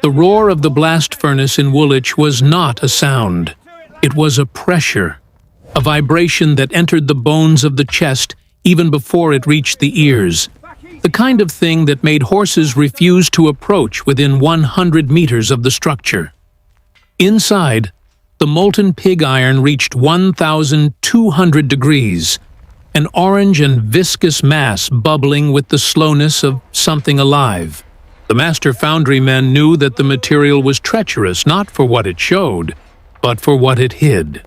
The roar of the blast furnace in Woolwich was not a sound. It was a pressure, a vibration that entered the bones of the chest even before it reached the ears, the kind of thing that made horses refuse to approach within 100 meters of the structure. Inside, the molten pig iron reached 1,200 degrees, an orange and viscous mass bubbling with the slowness of something alive. The master foundry men knew that the material was treacherous not for what it showed, but for what it hid.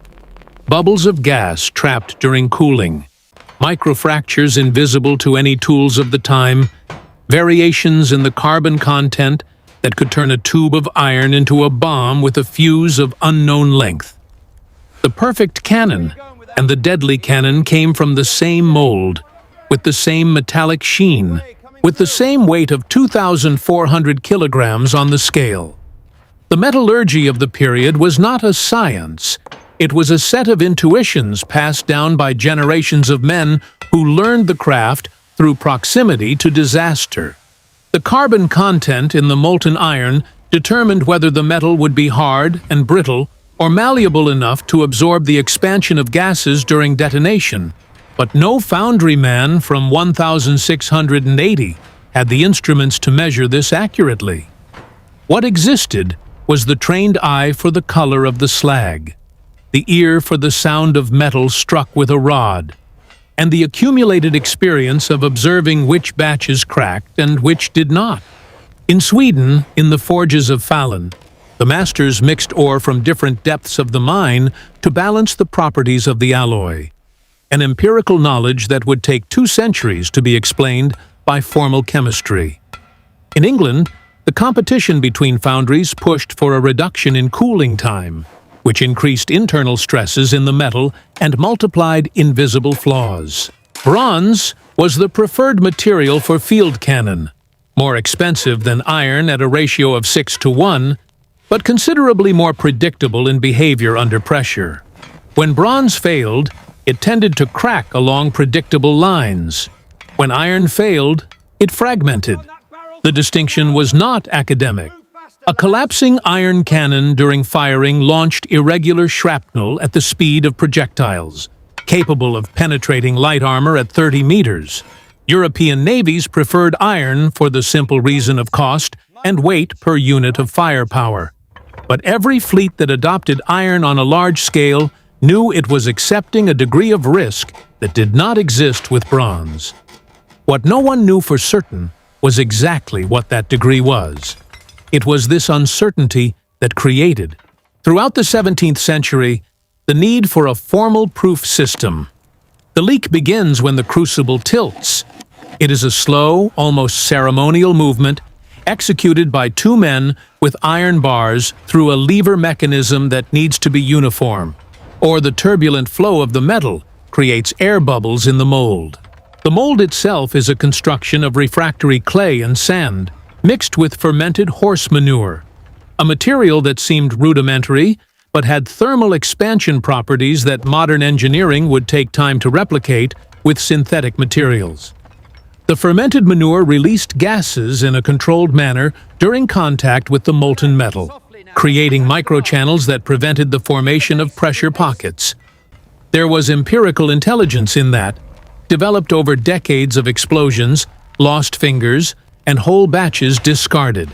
Bubbles of gas trapped during cooling, microfractures invisible to any tools of the time, variations in the carbon content that could turn a tube of iron into a bomb with a fuse of unknown length. The perfect cannon and the deadly cannon came from the same mold, with the same metallic sheen, with the same weight of 2,400 kilograms on the scale. The metallurgy of the period was not a science. It was a set of intuitions passed down by generations of men who learned the craft through proximity to disaster. The carbon content in the molten iron determined whether the metal would be hard and brittle or malleable enough to absorb the expansion of gases during detonation. But no foundry man from 1680 had the instruments to measure this accurately. What existed was the trained eye for the color of the slag, the ear for the sound of metal struck with a rod, and the accumulated experience of observing which batches cracked and which did not. In Sweden, in the forges of Falun, the masters mixed ore from different depths of the mine to balance the properties of the alloy, an empirical knowledge that would take 2 centuries to be explained by formal chemistry. In England, the competition between foundries pushed for a reduction in cooling time, which increased internal stresses in the metal and multiplied invisible flaws. Bronze was the preferred material for field cannon, more expensive than iron at a ratio of 6:1, but considerably more predictable in behavior under pressure. When bronze failed, it tended to crack along predictable lines. When iron failed, it fragmented. The distinction was not academic. A collapsing iron cannon during firing launched irregular shrapnel at the speed of projectiles, capable of penetrating light armor at 30 meters. European navies preferred iron for the simple reason of cost and weight per unit of firepower. But every fleet that adopted iron on a large scale knew it was accepting a degree of risk that did not exist with bronze. What no one knew for certain was exactly what that degree was. It was this uncertainty that created, throughout the 17th century, the need for a formal proof system. The leak begins when the crucible tilts. It is a slow, almost ceremonial movement executed by 2 men with iron bars through a lever mechanism that needs to be uniform, or the turbulent flow of the metal creates air bubbles in the mold. The mold itself is a construction of refractory clay and sand, mixed with fermented horse manure, a material that seemed rudimentary but had thermal expansion properties that modern engineering would take time to replicate with synthetic materials. The fermented manure released gases in a controlled manner during contact with the molten metal, creating microchannels that prevented the formation of pressure pockets. There was empirical intelligence in that, developed over decades of explosions, lost fingers, and whole batches discarded.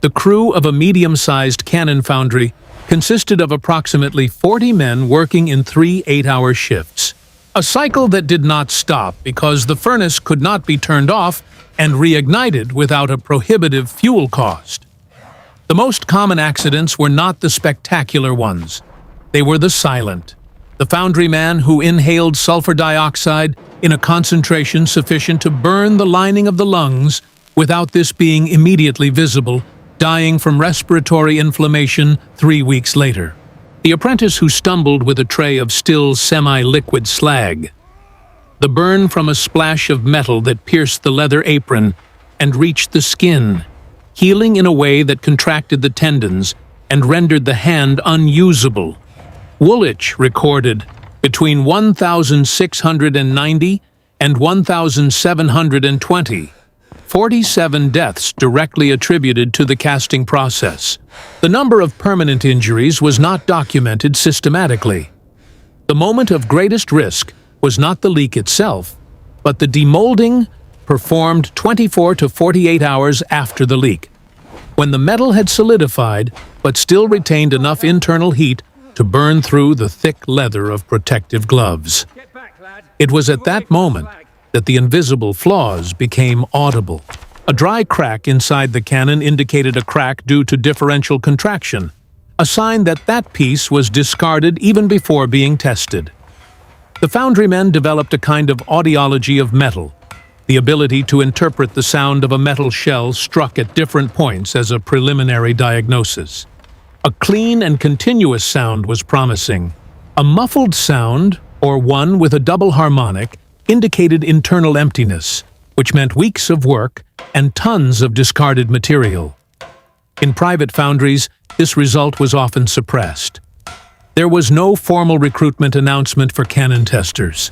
The crew of a medium-sized cannon foundry consisted of approximately 40 men working in 3 8-hour shifts, a cycle that did not stop because the furnace could not be turned off and reignited without a prohibitive fuel cost. The most common accidents were not the spectacular ones. They were the silent. The foundryman who inhaled sulfur dioxide in a concentration sufficient to burn the lining of the lungs without this being immediately visible, dying from respiratory inflammation 3 weeks later. The apprentice who stumbled with a tray of still semi-liquid slag. The burn from a splash of metal that pierced the leather apron and reached the skin, healing in a way that contracted the tendons and rendered the hand unusable. Woolwich recorded between 1,690 and 1,720 47 deaths directly attributed to the casting process. The number of permanent injuries was not documented systematically. The moment of greatest risk was not the leak itself, but the demolding performed 24 to 48 hours after the leak, when the metal had solidified but still retained enough internal heat to burn through the thick leather of protective gloves. It was at that moment that the invisible flaws became audible. A dry crack inside the cannon indicated a crack due to differential contraction, a sign that that piece was discarded even before being tested. The foundrymen developed a kind of audiology of metal, the ability to interpret the sound of a metal shell struck at different points as a preliminary diagnosis. A clean and continuous sound was promising. A muffled sound, or one with a double harmonic, indicated internal emptiness, which meant weeks of work and tons of discarded material. In private foundries, this result was often suppressed. There was no formal recruitment announcement for cannon testers.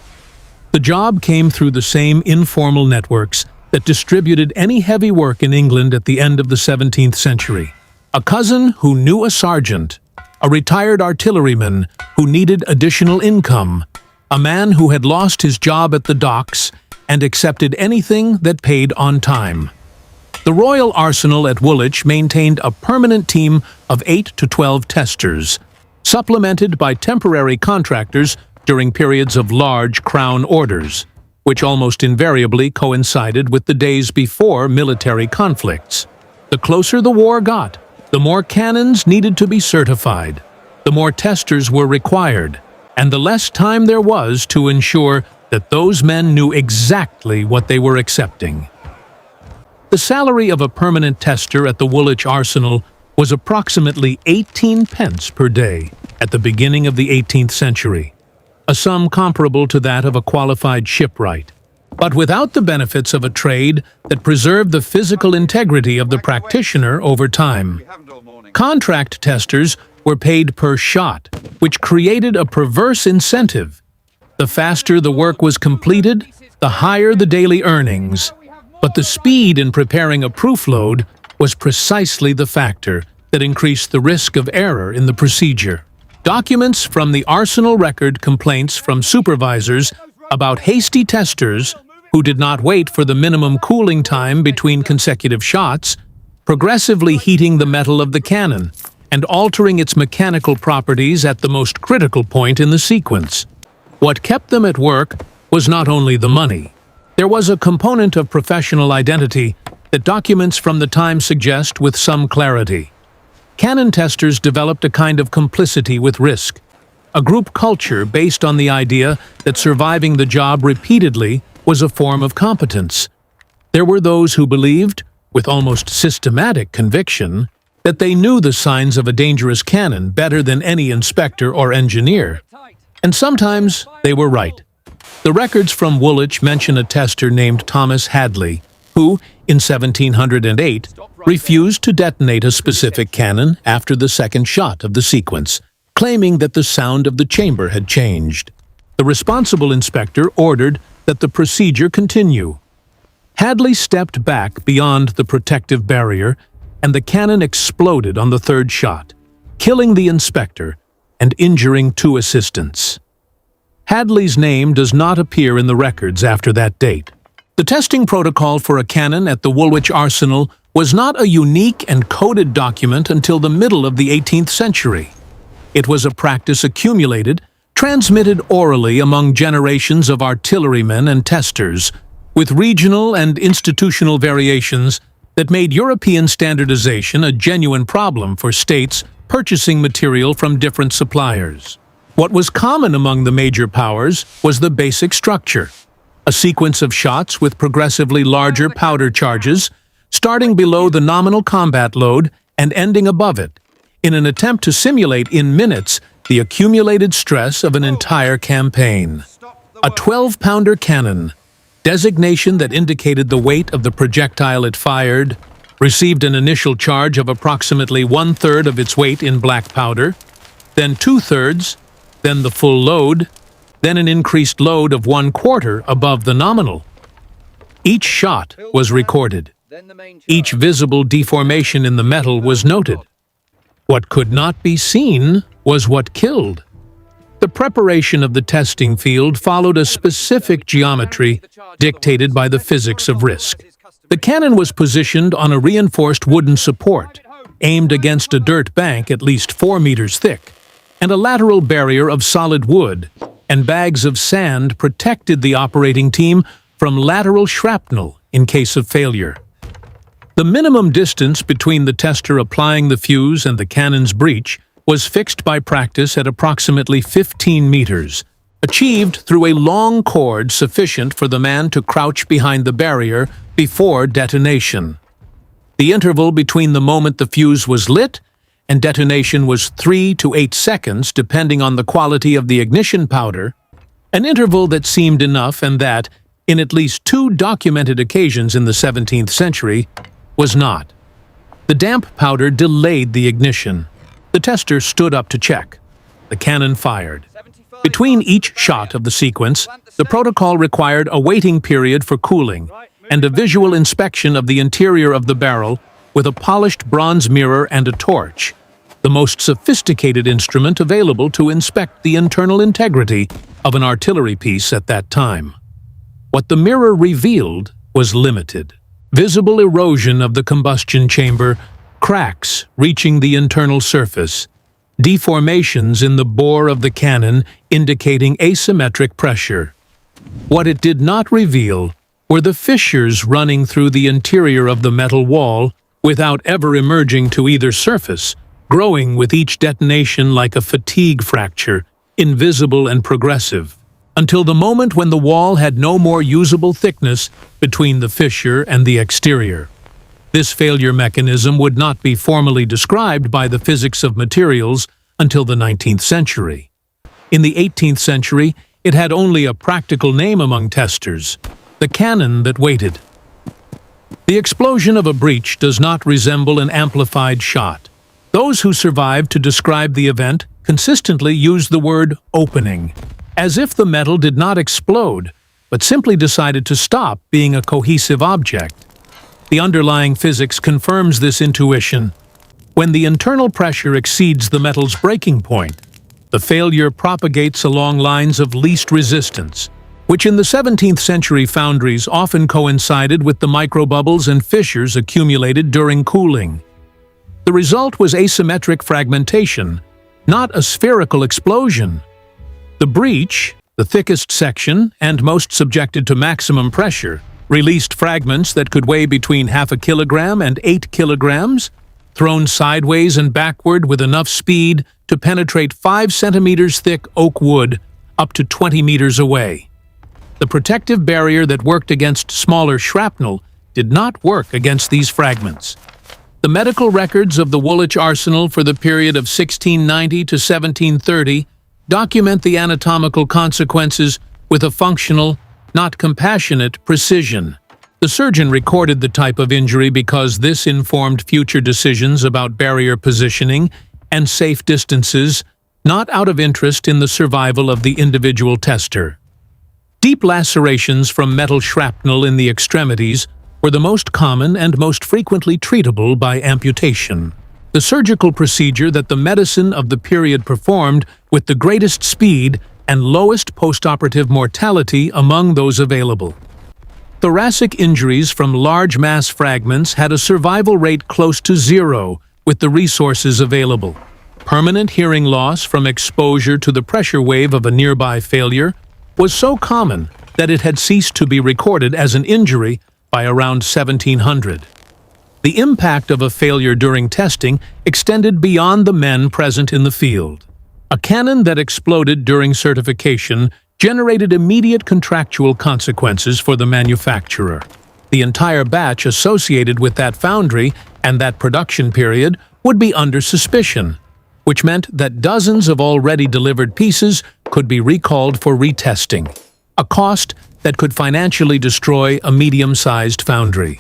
The job came through the same informal networks that distributed any heavy work in England at the end of the 17th century. A cousin who knew a sergeant, a retired artilleryman who needed additional income, a man who had lost his job at the docks and accepted anything that paid on time. The Royal Arsenal at Woolwich maintained a permanent team of 8 to 12 testers, supplemented by temporary contractors during periods of large Crown orders, which almost invariably coincided with the days before military conflicts. The closer the war got, the more cannons needed to be certified, the more testers were required, and the less time there was to ensure that those men knew exactly what they were accepting. The salary of a permanent tester at the Woolwich Arsenal was approximately 18 pence per day at the beginning of the 18th century, a sum comparable to that of a qualified shipwright, but without the benefits of a trade that preserved the physical integrity of the practitioner over time. Contract testers were paid per shot, which created a perverse incentive. The faster the work was completed, the higher the daily earnings. But the speed in preparing a proof load was precisely the factor that increased the risk of error in the procedure. Documents from the Arsenal record complaints from supervisors about hasty testers who did not wait for the minimum cooling time between consecutive shots, progressively heating the metal of the cannon and altering its mechanical properties at the most critical point in the sequence. What kept them at work was not only the money. There was a component of professional identity that documents from the time suggest with some clarity. Cannon testers developed a kind of complicity with risk, a group culture based on the idea that surviving the job repeatedly was a form of competence. There were those who believed, with almost systematic conviction, that they knew the signs of a dangerous cannon better than any inspector or engineer. And sometimes they were right. The records from Woolwich mention a tester named Thomas Hadley, who, in 1708, refused to detonate a specific cannon after the second shot of the sequence, claiming that the sound of the chamber had changed. The responsible inspector ordered that the procedure continue. Hadley stepped back beyond the protective barrier, and the cannon exploded on the third shot, killing the inspector and injuring 2 assistants. Hadley's name does not appear in the records after that date. The testing protocol for a cannon at the Woolwich Arsenal was not a unique and coded document until the middle of the 18th century. It was a practice accumulated, transmitted orally among generations of artillerymen and testers, with regional and institutional variations that made European standardization a genuine problem for states purchasing material from different suppliers. What was common among the major powers was the basic structure, a sequence of shots with progressively larger powder charges, starting below the nominal combat load and ending above it, in an attempt to simulate in minutes the accumulated stress of an entire campaign. A 12-pounder cannon, designation that indicated the weight of the projectile it fired, received an initial charge of approximately 1/3 of its weight in black powder, then 2/3, then the full load, then an increased load of 1/4 above the nominal. Each shot was recorded. Each visible deformation in the metal was noted. What could not be seen was what killed. The preparation of the testing field followed a specific geometry dictated by the physics of risk. The cannon was positioned on a reinforced wooden support, aimed against a dirt bank at least 4 meters thick, and a lateral barrier of solid wood and bags of sand protected the operating team from lateral shrapnel in case of failure. The minimum distance between the tester applying the fuse and the cannon's breech was fixed by practice at approximately 15 meters, achieved through a long cord sufficient for the man to crouch behind the barrier before detonation. The interval between the moment the fuse was lit and detonation was 3 to 8 seconds, depending on the quality of the ignition powder, an interval that seemed enough and that, in at least 2 documented occasions in the 17th century, was not. The damp powder delayed the ignition. The tester stood up to check. The cannon fired. Between each shot of the sequence, the protocol required a waiting period for cooling and a visual inspection of the interior of the barrel with a polished bronze mirror and a torch, the most sophisticated instrument available to inspect the internal integrity of an artillery piece at that time. What the mirror revealed was limited. Visible erosion of the combustion chamber, cracks reaching the internal surface, deformations in the bore of the cannon indicating asymmetric pressure. What it did not reveal were the fissures running through the interior of the metal wall without ever emerging to either surface, growing with each detonation like a fatigue fracture, invisible and progressive, until the moment when the wall had no more usable thickness between the fissure and the exterior. This failure mechanism would not be formally described by the physics of materials until the 19th century. In the 18th century, it had only a practical name among testers: the cannon that waited. The explosion of a breech does not resemble an amplified shot. Those who survived to describe the event consistently use the word opening, as if the metal did not explode, but simply decided to stop being a cohesive object. The underlying physics confirms this intuition. When the internal pressure exceeds the metal's breaking point, the failure propagates along lines of least resistance, which in the 17th century foundries often coincided with the microbubbles and fissures accumulated during cooling. The result was asymmetric fragmentation, not a spherical explosion. The breech, the thickest section and most subjected to maximum pressure, released fragments that could weigh between 0.5 kilogram and 8 kilograms, thrown sideways and backward with enough speed to penetrate 5 centimeters thick oak wood up to 20 meters away. The protective barrier that worked against smaller shrapnel did not work against these fragments. The medical records of the Woolwich arsenal for the period of 1690 to 1730 document the anatomical consequences with a functional, not compassionate, precision. The surgeon recorded the type of injury because this informed future decisions about barrier positioning and safe distances, not out of interest in the survival of the individual tester. Deep lacerations from metal shrapnel in the extremities were the most common and most frequently treatable by amputation, the surgical procedure that the medicine of the period performed with the greatest speed and lowest postoperative mortality among those available. Thoracic injuries from large mass fragments had a survival rate close to 0 with the resources available. Permanent hearing loss from exposure to the pressure wave of a nearby failure was so common that it had ceased to be recorded as an injury by around 1700. The impact of a failure during testing extended beyond the men present in the field. A cannon that exploded during certification generated immediate contractual consequences for the manufacturer. The entire batch associated with that foundry and that production period would be under suspicion, which meant that dozens of already delivered pieces could be recalled for retesting, a cost that could financially destroy a medium-sized foundry.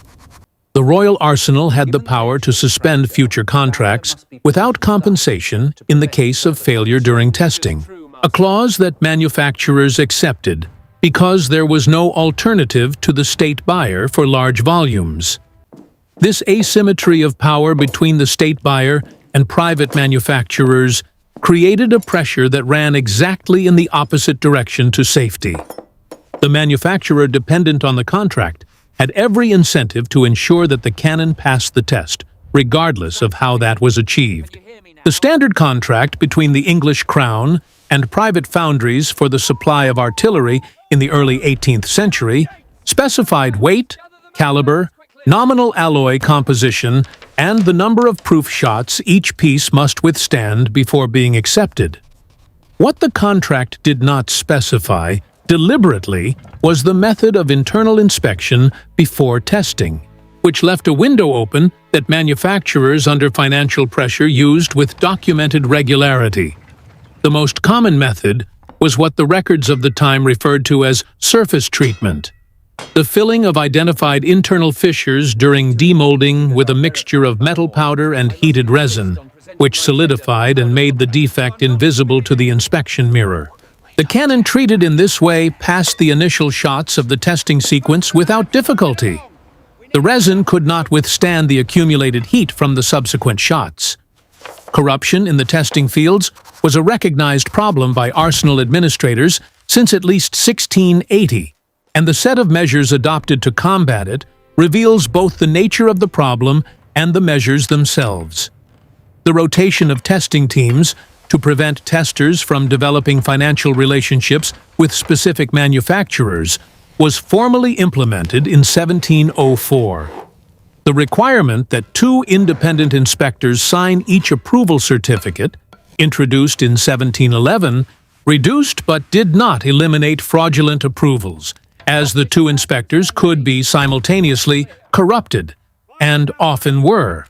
The Royal Arsenal had the power to suspend future contracts without compensation in the case of failure during testing, a clause that manufacturers accepted because there was no alternative to the state buyer for large volumes. This asymmetry of power between the state buyer and private manufacturers created a pressure that ran exactly in the opposite direction to safety. The manufacturer dependent on the contract had every incentive to ensure that the cannon passed the test, regardless of how that was achieved. The standard contract between the English Crown and private foundries for the supply of artillery in the early 18th century specified weight, caliber, nominal alloy composition, and the number of proof shots each piece must withstand before being accepted. What the contract did not specify deliberately was the method of internal inspection before testing, which left a window open that manufacturers under financial pressure used with documented regularity. The most common method was what the records of the time referred to as surface treatment, the filling of identified internal fissures during demolding with a mixture of metal powder and heated resin, which solidified and made the defect invisible to the inspection mirror. The cannon treated in this way passed the initial shots of the testing sequence without difficulty. The resin could not withstand the accumulated heat from the subsequent shots. Corruption in the testing fields was a recognized problem by arsenal administrators since at least 1680, and the set of measures adopted to combat it reveals both the nature of the problem and the measures themselves. The rotation of testing teams to prevent testers from developing financial relationships with specific manufacturers was formally implemented in 1704. The requirement that 2 independent inspectors sign each approval certificate, introduced in 1711, reduced but did not eliminate fraudulent approvals, as the 2 inspectors could be simultaneously corrupted, and often were.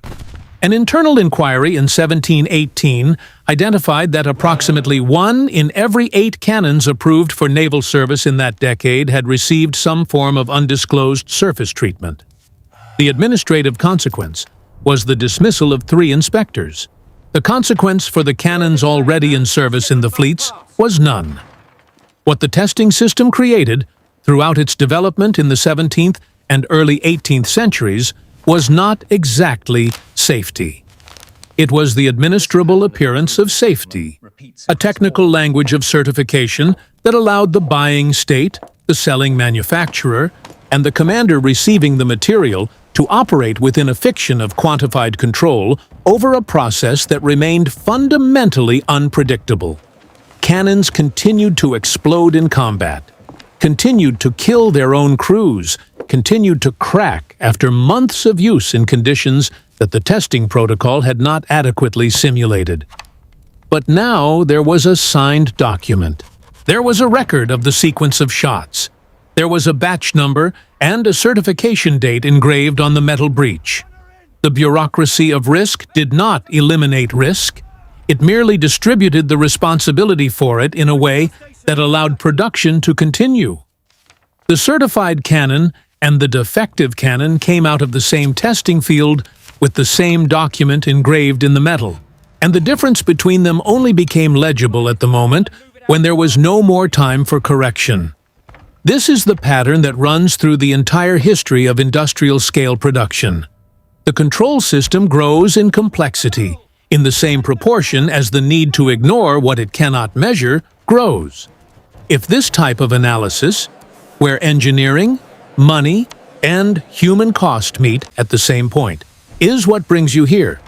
An internal inquiry in 1718 identified that approximately 1 in every 8 cannons approved for naval service in that decade had received some form of undisclosed surface treatment. The administrative consequence was the dismissal of 3 inspectors. The consequence for the cannons already in service in the fleets was none. What the testing system created throughout its development in the 17th and early 18th centuries was not exactly safety. It was the administrable appearance of safety, a technical language of certification that allowed the buying state, the selling manufacturer, and the commander receiving the material to operate within a fiction of quantified control over a process that remained fundamentally unpredictable. Cannons continued to explode in combat, continued to kill their own crews, continued to crack after months of use in conditions that the testing protocol had not adequately simulated. But now there was a signed document. There was a record of the sequence of shots. There was a batch number and a certification date engraved on the metal breech. The bureaucracy of risk did not eliminate risk. It merely distributed the responsibility for it in a way that allowed production to continue. The certified cannon and the defective cannon came out of the same testing field with the same document engraved in the metal, and the difference between them only became legible at the moment when there was no more time for correction. This is the pattern that runs through the entire history of industrial-scale production. The control system grows in complexity, in the same proportion as the need to ignore what it cannot measure grows. If this type of analysis, where engineering, money, and human cost meet at the same point, is what brings you here,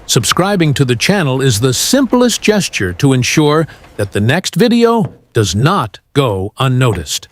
subscribing to the channel is the simplest gesture to ensure that the next video does not go unnoticed.